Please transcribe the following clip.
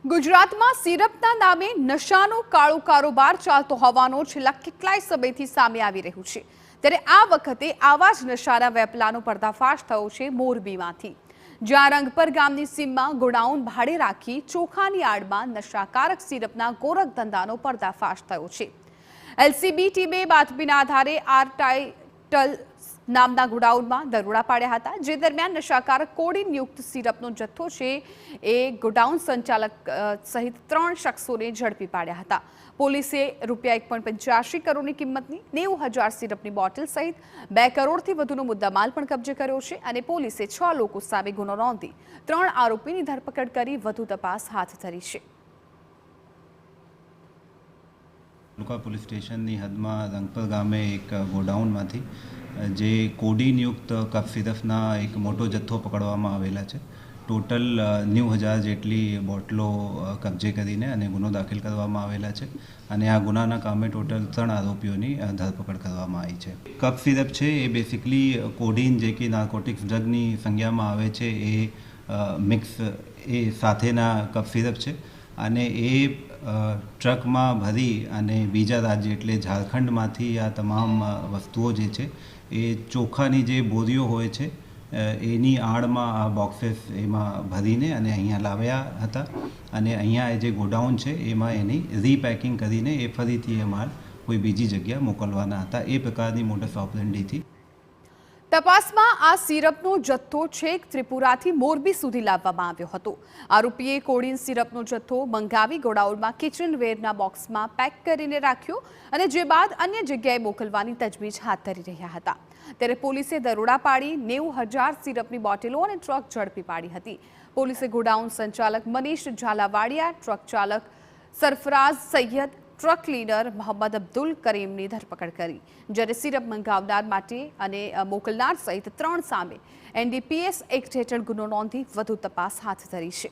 ગુજરાતમાં સિરપના નામે નશાનો કાળો કારોબાર ચાલતો હોવાનો છેલ્લા કેટલાય સમયથી સામે આવી રહ્યું છે। ત્યારે આ વખતે આવા જ નશાના વેપલાનો પર્દાફાશ થયો છે મોરબીમાંથી, જ્યાં રંગપર ગામની સીમમાં ગોડાઉન ભાડે રાખી ચોખાની આડમાં નશાકારક સિરપના ગોરખ ધંધાનો પર્દાફાશ થયો છે। એલસીબી ટીમે બાતમીના આધારે આર્ટાઇટલ નામના ગોડાઉનમાં દરોડા પાડ્યા હતા, જે દરમિયાન નશાકારક કોડીન યુક્ત સિરપનો જથ્થો છે એ ગોડાઉન સંચાલક સહિત 3 શખ્સોને ઝડપી પાડ્યા હતા। પોલીસે ₹1.85 કરોડની કિંમતની 90,000 સિરપની બોટલ સહિત 2 કરોડથી વધુનો મુદ્દામાલ પણ કબજે કર્યો છે અને પોલીસે 6 લોકો સામે ગુનો નોંધી 3 આરોપીની ધરપકડ કરી વધુ તપાસ હાથ ધરી છે। પોલીસ સ્ટેશનની હદમાં રંગપર ગામે એક ગોડાઉનમાંથી જે કોડીનયુક્ત કફ સિરપના એક મોટો જથ્થો પકડવામાં આવેલા છે। ટોટલ 90,000 જેટલી બોટલો કબજે કરીને અને ગુનો દાખલ કરવામાં આવેલા છે અને આ ગુનાના કામે ટોટલ 3 આરોપીઓની ધરપકડ કરવામાં આવી છે। કફ સિરપ છે એ બેસિકલી કોડીન જે કે નાર્કોટિક્સ ડ્રગની સંજ્ઞામાં આવે છે એ મિક્સ એ સાથેના કફ સિરપ છે અને એ ટ્રકમાં ભરી અને બીજા રાજ્ય એટલે ઝારખંડમાંથી આ તમામ વસ્તુઓ જે છે એ ચોખાની જે બોરીઓ હોય છે એની આડમાં આ બોક્सेस એમાં ભરીને અને અહીંયા લાવ્યા હતા અને અહીંયા જે ગોડાઉન છે એમાં એની રીપેકિંગ કરીને એ ફરીથી એ માલ કોઈ બીજી જગ્યા મોકલવાના હતા। એ પ્રકારની મોડસ ઓપરેન્ડીથી તપાસમાં આ સિરપનો જથ્થો છેક ત્રિપુરાથી મોરબી સુધી લાવવામાં આવ્યો હતો। આરોપીએ કોડીન સિરપનો જથ્થો મંગાવી ગોડાઉનમાં કિચનવેરના બોક્સમાં પેક કરીને રાખ્યો અને જે બાદ અન્ય જગ્યાએ મોકલવાની તજવીજ હાથ ધરી રહ્યા હતા। ત્યારે પોલીસે દરોડા પાડી 90,000 સિરપની બોટલો અને ટ્રક ઝડપી પાડી હતી। પોલીસે ગોડાઉન સંચાલક મનીષ ઝાલાવાડિયા, ટ્રક ચાલક સરફરાઝ સૈયદ, ટ્રક ક્લીનર મોહમ્મદ અબ્દુલ કરીમની ધરપકડ કરી, જ્યારે સિરપ મંગાવનાર માટે અને મોકલનાર સહિત 3 સામે NDPS એક્ટ હેઠળ ગુનો નોંધી વધુ તપાસ હાથ ધરી છે।